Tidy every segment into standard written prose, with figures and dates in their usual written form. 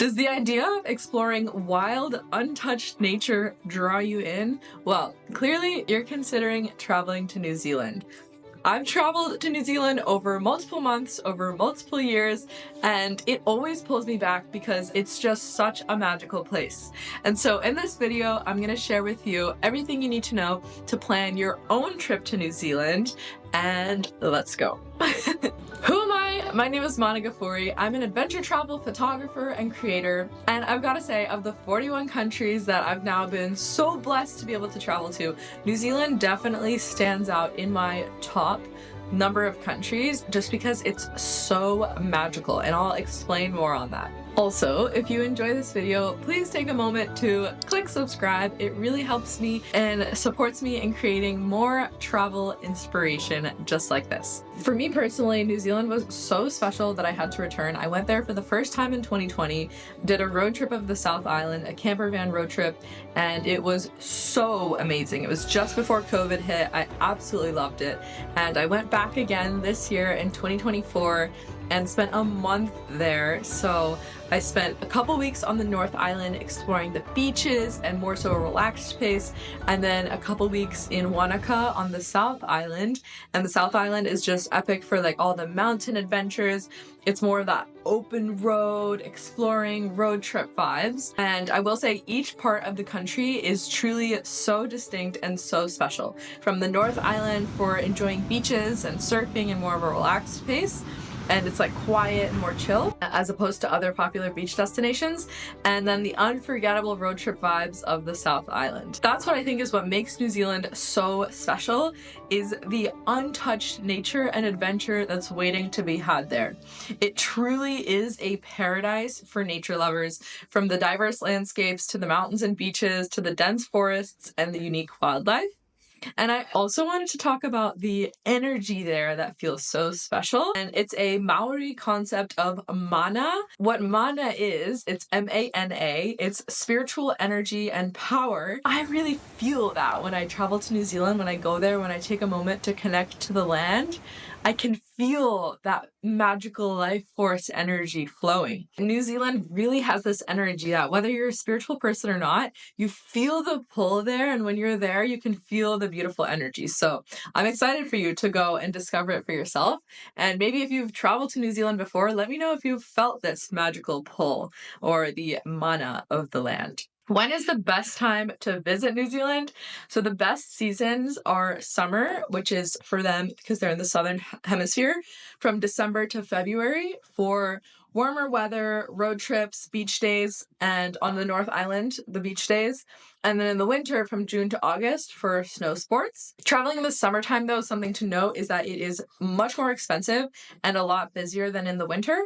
Does the idea of exploring wild, untouched nature draw you in? Well, clearly you're considering traveling to New Zealand. I've traveled to New Zealand over multiple months, over multiple years, and it always pulls me back because it's just such a magical place. And so in this video, I'm going to share with you everything you need to know to plan your own trip to New Zealand, and let's go. Who am I? My name is Mahna Ghafori. I'm an adventure travel photographer and creator, and I've got to say, of the 41 countries that I've now been so blessed to be able to travel to, New Zealand definitely stands out in my top number of countries just because it's so magical, and I'll explain more on that. Also, if you enjoy this video, please take a moment to click subscribe. It really helps me and supports me in creating more travel inspiration just like this. For me personally, New Zealand was so special that I had to return. I went there for the first time in 2020, did a road trip of the South Island, a camper van road trip, and it was so amazing. It was just before COVID hit. I absolutely loved it. And I went back again this year in 2024 and spent a month there. So I spent a couple weeks on the North Island exploring the beaches and more so a relaxed pace, and then a couple weeks in Wanaka on the South Island. And the South Island is just epic for like all the mountain adventures. It's more of that open road, exploring road trip vibes. And I will say each part of the country is truly so distinct and so special. From the North Island for enjoying beaches and surfing and more of a relaxed pace, and it's like quiet and more chill as opposed to other popular beach destinations, and then the unforgettable road trip vibes of the South Island. That's what I think is what makes New Zealand so special, is the untouched nature and adventure that's waiting to be had there. It truly is a paradise for nature lovers, from the diverse landscapes to the mountains and beaches to the dense forests and the unique wildlife. And I also wanted to talk about the energy there that feels so special. And it's a Maori concept of mana. What mana is, it's M-A-N-A, it's spiritual energy and power. I really feel that when I travel to New Zealand, when I go there, when I take a moment to connect to the land, I can feel that magical life force energy flowing. New Zealand really has this energy that whether you're a spiritual person or not, you feel the pull there, and when you're there, you can feel the beautiful energy. So I'm excited for you to go and discover it for yourself. And maybe if you've traveled to New Zealand before, let me know if you've felt this magical pull or the mana of the land. When is the best time to visit New Zealand? So the best seasons are summer, which is for them because they're in the southern hemisphere, from December to February for warmer weather, road trips, beach days, and on the North Island, the beach days. And then in the winter from June to August for snow sports. Traveling in the summertime, though, something to note is that it is much more expensive and a lot busier than in the winter.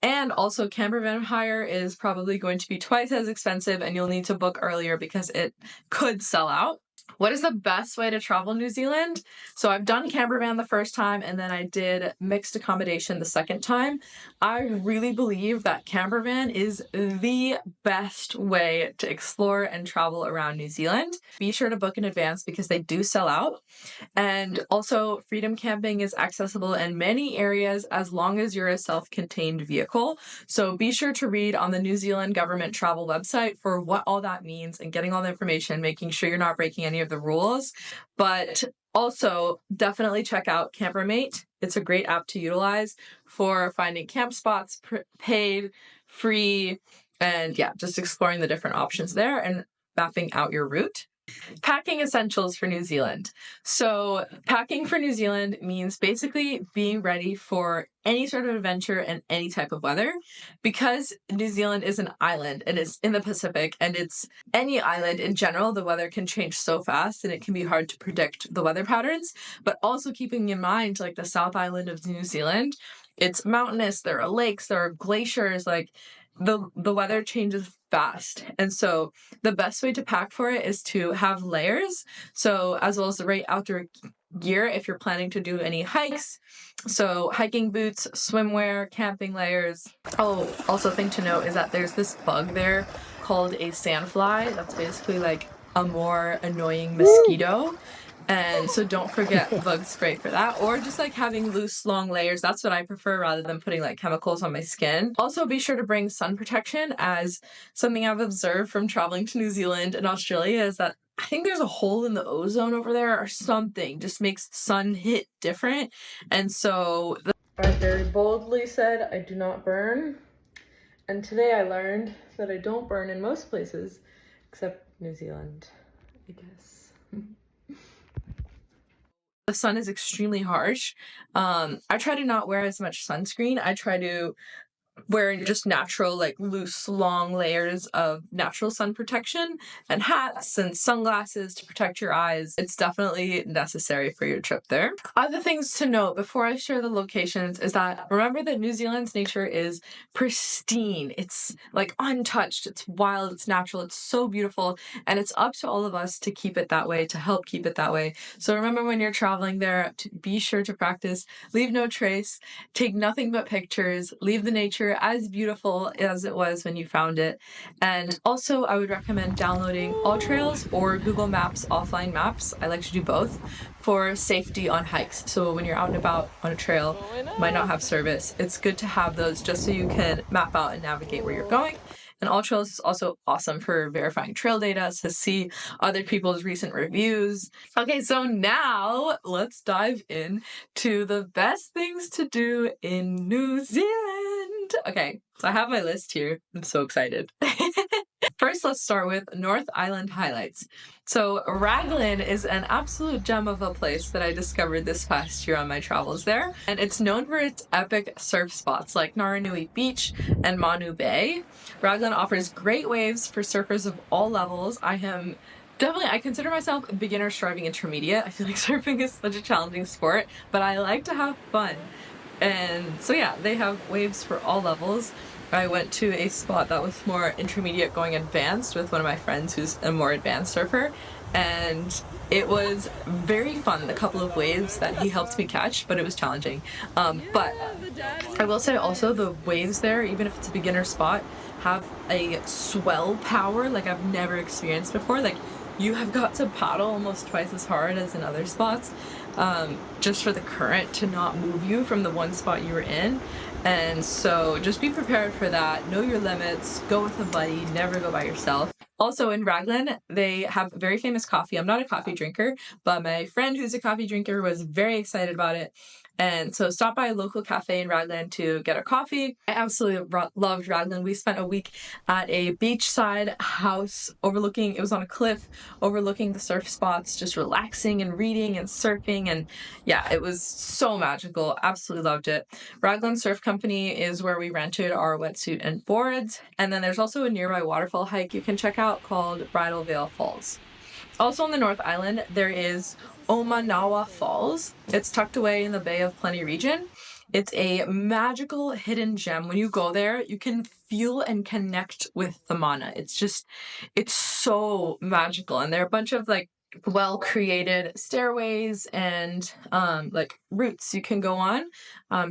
And also camper van hire is probably going to be twice as expensive, and you'll need to book earlier because it could sell out. What is the best way to travel New Zealand? So I've done camper van the first time, and then I did mixed accommodation the second time. I really believe that camper van is the best way to explore and travel around New Zealand. Be sure to book in advance because they do sell out. And also, freedom camping is accessible in many areas as long as you're a self-contained vehicle. So be sure to read on the New Zealand government travel website for what all that means and getting all the information, making sure you're not breaking any of the rules. But also definitely check out Campermate. It's a great app to utilize for finding camp spots, paid, free, and yeah, just exploring the different options there and mapping out your route. Packing essentials for New Zealand. So packing for New Zealand means basically being ready for any sort of adventure and any type of weather. Because New Zealand is an island and it's in the Pacific, and it's any island in general, the weather can change so fast and it can be hard to predict the weather patterns. But also keeping in mind, like the South Island of New Zealand, it's mountainous, there are lakes, there are glaciers, like the weather changes fast. And so the best way to pack for it is to have layers. So as well as the right outdoor gear if you're planning to do any hikes. So hiking boots, swimwear, camping layers. Oh, also thing to note is that there's this bug there called a sandfly. That's basically like a more annoying mosquito And so don't forget bug spray for that, or just like having loose, long layers. That's what I prefer rather than putting like chemicals on my skin. Also, be sure to bring sun protection, as something I've observed from traveling to New Zealand and Australia is that I think there's a hole in the ozone over there or something, just makes the sun hit different. And so I very boldly said I do not burn. And today I learned that I don't burn in most places except New Zealand, I guess. The sun is extremely harsh. I try to not wear as much sunscreen. I try to wearing just natural, like loose, long layers of natural sun protection and hats and sunglasses to protect your eyes. It's definitely necessary for your trip there. Other things to note before I share the locations is that remember that New Zealand's nature is pristine. It's like untouched, it's wild, it's natural, it's so beautiful, and it's up to all of us to keep it that way, to help keep it that way. So remember when you're traveling there, to be sure to practice, leave no trace, take nothing but pictures, leave the nature as beautiful as it was when you found it. And also I would recommend downloading AllTrails or Google Maps offline maps. I like to do both for safety on hikes. So when you're out and about on a trail, might not have service, it's good to have those just so you can map out and navigate where you're going. And AllTrails is also awesome for verifying trail data to see other people's recent reviews. Okay, so now let's dive in to the best things to do in New Zealand. Okay, so I have my list here. I'm so excited. First, let's start with North Island highlights. So Raglan is an absolute gem of a place that I discovered this past year on my travels there. And it's known for its epic surf spots like Naranui Beach and Manu Bay. Raglan offers great waves for surfers of all levels. I consider myself a beginner striving intermediate. I feel like surfing is such a challenging sport, but I like to have fun. And so yeah, they have waves for all levels. I went to a spot that was more intermediate going advanced with one of my friends who's a more advanced surfer, and it was very fun, the couple of waves that he helped me catch, but it was challenging. But I will say also the waves there, even if it's a beginner spot, have a swell power like I've never experienced before. Like you have got to paddle almost twice as hard as in other spots, just for the current to not move you from the one spot you were in. And so just be prepared for that. Know your limits. Go with a buddy. Never go by yourself. Also in Raglan, they have very famous coffee. I'm not a coffee drinker, but my friend who's a coffee drinker was very excited about it. And so stop by a local cafe in Raglan to get a coffee. I absolutely loved Raglan. We spent a week at a beachside house overlooking, it was on a cliff, overlooking the surf spots, just relaxing and reading and surfing. And yeah, it was so magical. Absolutely loved it. Raglan Surf Company is where we rented our wetsuit and boards. And then there's also a nearby waterfall hike you can check out called Bridal Veil Falls. Also on the North Island, there is Omanawa Falls. It's tucked away in the Bay of Plenty region. It's a magical hidden gem. When you go there, you can feel and connect with the Mahna. It's so magical. And there are a bunch of like well-created stairways and like routes you can go on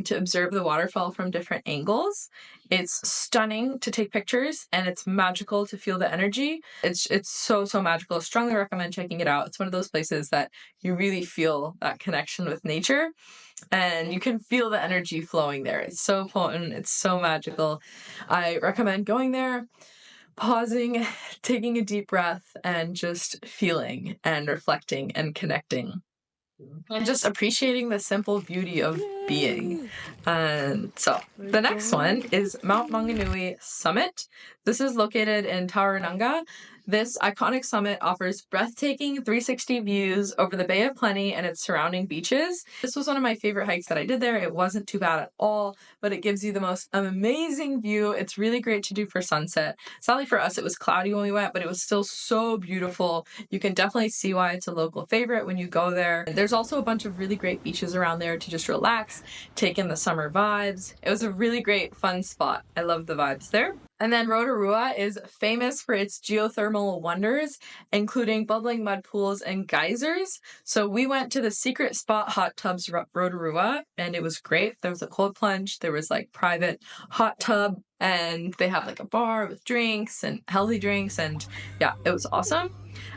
to observe the waterfall from different angles. It's stunning to take pictures and it's magical to feel the energy. It's so magical. Strongly recommend checking it out. It's one of those places that you really feel that connection with nature and you can feel the energy flowing there. It's so potent. It's so magical. I recommend going there, pausing, taking a deep breath, and just feeling and reflecting and connecting. And just appreciating the simple beauty of being. And so the next one is Mount Manganui Summit. This is located in Tauranga. This iconic summit offers breathtaking 360 views over the Bay of Plenty and its surrounding beaches. This was one of my favorite hikes that I did there. It wasn't too bad at all, but it gives you the most amazing view. It's really great to do for sunset. Sadly for us, it was cloudy when we went, but it was still so beautiful. You can definitely see why it's a local favorite when you go there. There's also a bunch of really great beaches around there to just relax, take in the summer vibes. It was a really great, fun spot. I love the vibes there. And then Rotorua is famous for its geothermal wonders, including bubbling mud pools and geysers. So we went to the secret spot Hot Tubs Rotorua, and it was great. There was a cold plunge, there was like private hot tub, and they have like a bar with drinks and healthy drinks, and yeah, it was awesome.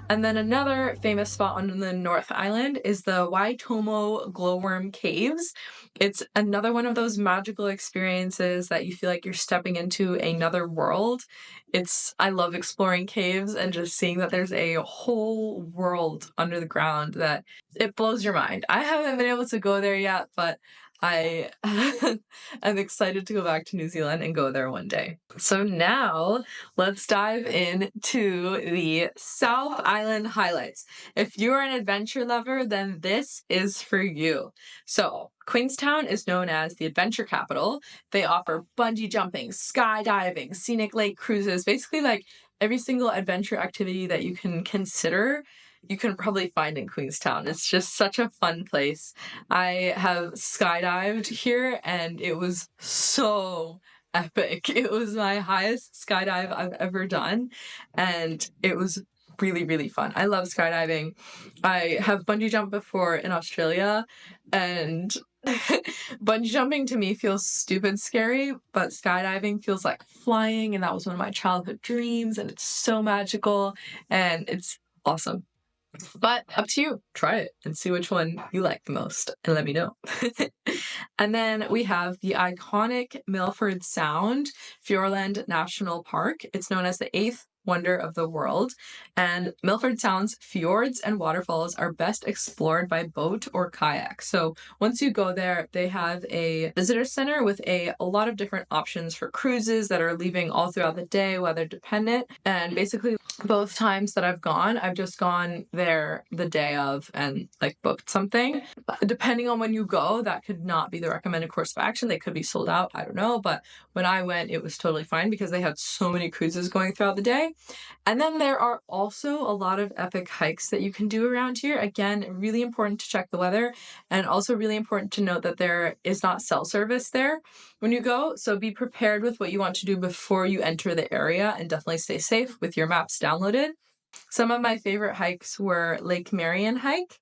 And then another famous spot on the North Island is the Waitomo Glowworm Caves. It's another one of those magical experiences that you feel like you're stepping into another world. I love exploring caves and just seeing that there's a whole world under the ground that it blows your mind. I haven't been able to go there yet, but I am excited to go back to New Zealand and go there one day. So now let's dive into the South Island highlights. If you're an adventure lover, then this is for you. So Queenstown is known as the adventure capital. They offer bungee jumping, skydiving, scenic lake cruises, basically like every single adventure activity that you can consider you can probably find in Queenstown. It's just such a fun place. I have skydived here and it was so epic. It was my highest skydive I've ever done and it was really, really fun. I love skydiving. I have bungee jumped before in Australia and bungee jumping to me feels stupid scary, but skydiving feels like flying and that was one of my childhood dreams and it's so magical and it's awesome. But up to you. Try it and see which one you like the most and let me know. And then we have the iconic Milford Sound Fjordland National Park. It's known as the 8th wonder of the world. And Milford Sound's fjords and waterfalls are best explored by boat or kayak. So once you go there, they have a visitor center with a lot of different options for cruises that are leaving all throughout the day, weather dependent. And basically both times that I've gone, I've just gone there the day of and like booked something. Depending on when you go, that could not be the recommended course of action. They could be sold out. I don't know. But when I went, it was totally fine because they had so many cruises going throughout the day. And then there are also a lot of epic hikes that you can do around here. Again, really important to check the weather and also really important to note that there is not cell service there when you go. So be prepared with what you want to do before you enter the area and definitely stay safe with your maps downloaded. Some of my favorite hikes were Lake Marion hike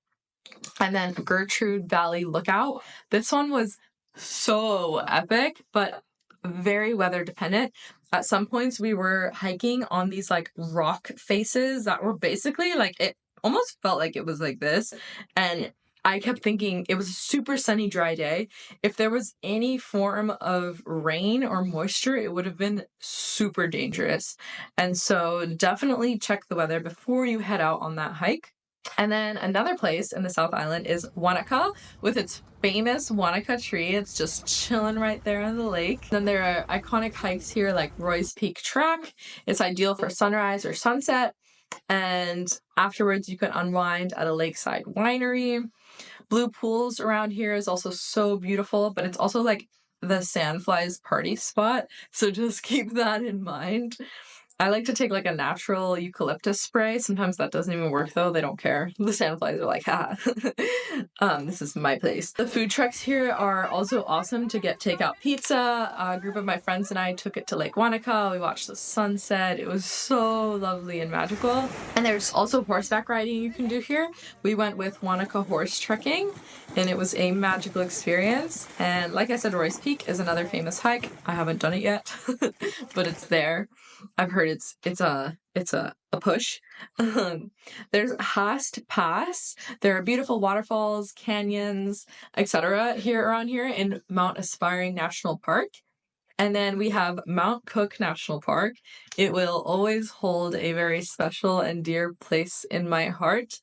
and then Gertrude Valley Lookout. This one was so epic, but very weather dependent. At some points we were hiking on these like rock faces that were basically like, it almost felt like it was like this. And I kept thinking it was a super sunny, dry day. If there was any form of rain or moisture, it would have been super dangerous. And so definitely check the weather before you head out on that hike. And then another place in the South Island is Wanaka with its famous Wanaka tree. It's just chilling right there on the lake. Then there are iconic hikes here like Roy's Peak Track. It's ideal for sunrise or sunset. And afterwards you can unwind at a lakeside winery. Blue Pools around here is also so beautiful, but it's also like the sandflies party spot. So just keep that in mind. I like to take like a natural eucalyptus spray. Sometimes that doesn't even work though. They don't care. The sandflies are like, ha, this is my place. The food trucks here are also awesome to get takeout pizza. A group of my friends and I took it to Lake Wanaka. We watched the sunset. It was so lovely and magical. And there's also horseback riding you can do here. We went with Wanaka Horse Trekking and it was a magical experience. And like I said, Roy's Peak is another famous hike. I haven't done it yet, but it's there. I've heard it's a push. There's Hast Pass. There are beautiful waterfalls, canyons, etc. here around here in Mount Aspiring National Park. And then we have Mount Cook National Park. It will always hold a very special and dear place in my heart.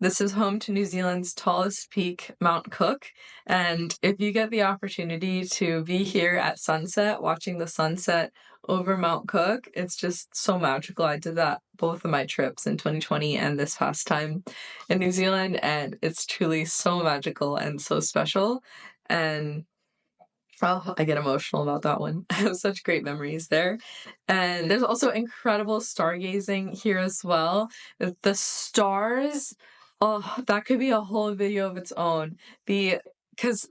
This is home to New Zealand's tallest peak, Mount Cook. And if you get the opportunity to be here at sunset, watching the sunset over Mount Cook, it's just so magical. I did that both of my trips in 2020 and this past time in New Zealand. And it's truly so magical and so special. And oh, I get emotional about that one. I have such great memories there. And there's also incredible stargazing here as well. The stars, oh, that could be a whole video of its own. Because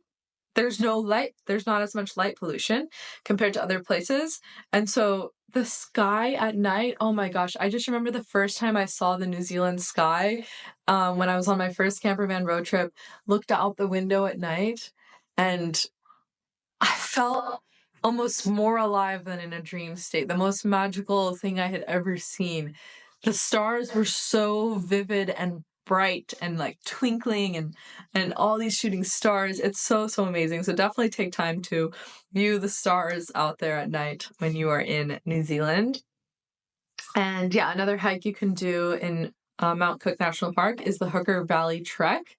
there's no light, there's not as much light pollution compared to other places. And so the sky at night, oh my gosh, I just remember the first time I saw the New Zealand sky when I was on my first camper van road trip, looked out the window at night and I felt almost more alive than in a dream state. The most magical thing I had ever seen. the stars were so vivid and bright and like twinkling and all these shooting stars. It's so amazing. So definitely take time to view the stars out there at night when you are in New Zealand. And yeah, another hike you can do in Mount Cook National Park is the Hooker Valley Trek.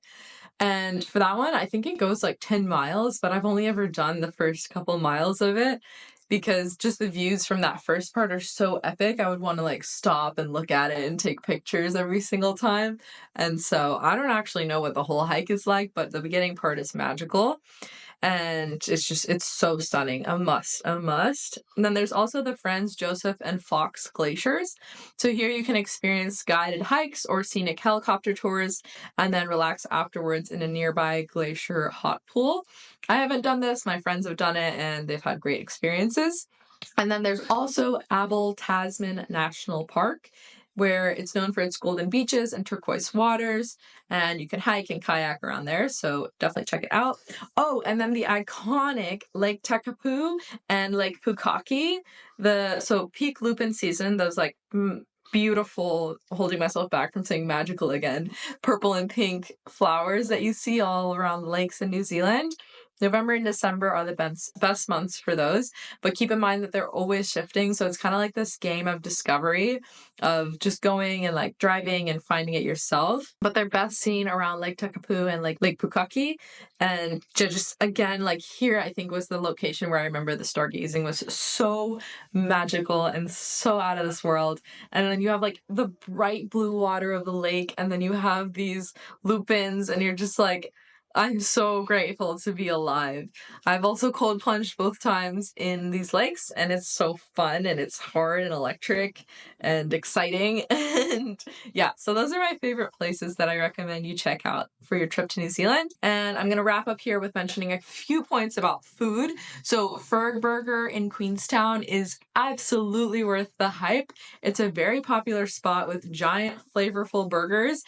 And for that one, I think it goes like 10 miles, but I've only ever done the first couple miles of it because just the views from that first part are so epic. I would want to like stop and look at it and take pictures every single time. And so I don't actually know what the whole hike is like, but the beginning part is magical. And it's so stunning. A must. And then there's also the Franz Josef and Fox glaciers. So here you can experience guided hikes or scenic helicopter tours and then relax afterwards in a nearby glacier hot pool. I haven't done this. My friends have done it and they've had great experiences. And then there's also Abel Tasman National Park, where it's known for its golden beaches and turquoise waters, and you can hike and kayak around there, so definitely check it out. Oh, and then the iconic Lake Tekapu and Lake Pukaki. So peak lupin season, those like beautiful, holding myself back from saying magical again, purple and pink flowers that you see all around the lakes in New Zealand. November and December are the best months for those, but keep in mind that they're always shifting. So it's kind of like this game of discovery of just going and like driving and finding it yourself. But they're best seen around Lake Tekapu and like Lake Pukaki. And just again, like here, I think was the location where I remember the stargazing was so magical and so out of this world. And then you have like the bright blue water of the lake, and then you have these lupins, and you're just like, I'm so grateful to be alive. I've also cold plunged both times in these lakes, and it's so fun, and it's hard and electric and exciting. And yeah, so those are my favorite places that I recommend you check out for your trip to New Zealand. And I'm going to wrap up here with mentioning a few points about food. So Ferg Burger in Queenstown is absolutely worth the hype. It's a very popular spot with giant flavorful burgers.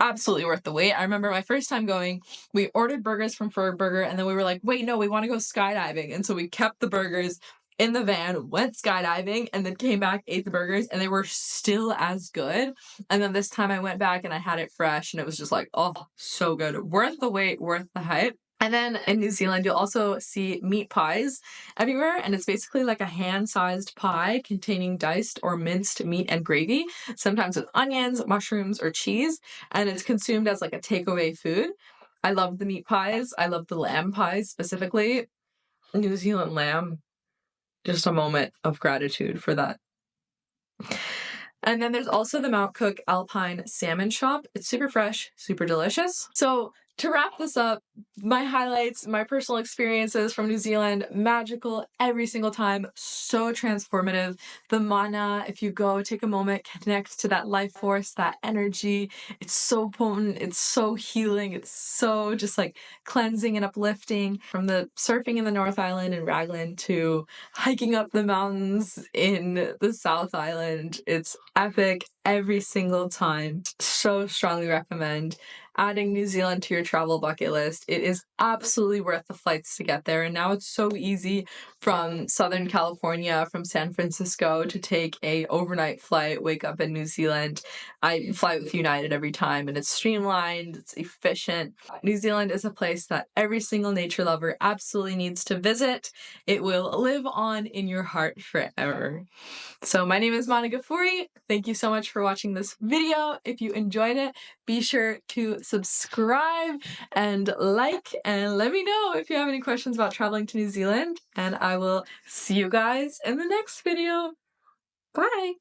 Absolutely worth the wait. I remember my first time going, we ordered burgers from Ferg Burger, and then we were like, wait, no, we want to go skydiving. And so we kept the burgers in the van, went skydiving, and then came back, ate the burgers, and they were still as good. And then this time I went back and I had it fresh, and it was just like, oh, so good. Worth the wait, worth the hype. And then in New Zealand, you'll also see meat pies everywhere, and it's basically like a hand-sized pie containing diced or minced meat and gravy, sometimes with onions, mushrooms, or cheese, and it's consumed as like a takeaway food. I love the meat pies. I love the lamb pies specifically. New Zealand lamb, just a moment of gratitude for that. And then there's also the Mount Cook Alpine Salmon Shop. It's super fresh, super delicious. So to wrap this up, my highlights, my personal experiences from New Zealand, magical every single time, so transformative. The Mahna, if you go, take a moment, connect to that life force, that energy. It's so potent, it's so healing, it's so just like cleansing and uplifting. From the surfing in the North Island in Raglan to hiking up the mountains in the South Island, it's epic every single time. So strongly recommend adding New Zealand to your travel bucket list. It is absolutely worth the flights to get there. And now it's so easy from Southern California, from San Francisco, to take a overnight flight, wake up in New Zealand. I fly with United every time, and it's streamlined, it's efficient. New Zealand is a place that every single nature lover absolutely needs to visit. It will live on in your heart forever. So my name is Mahna Ghafori. Thank you so much for watching this video. If you enjoyed it, be sure to subscribe and like, and let me know if you have any questions about traveling to New Zealand, and I will see you guys in the next video. Bye!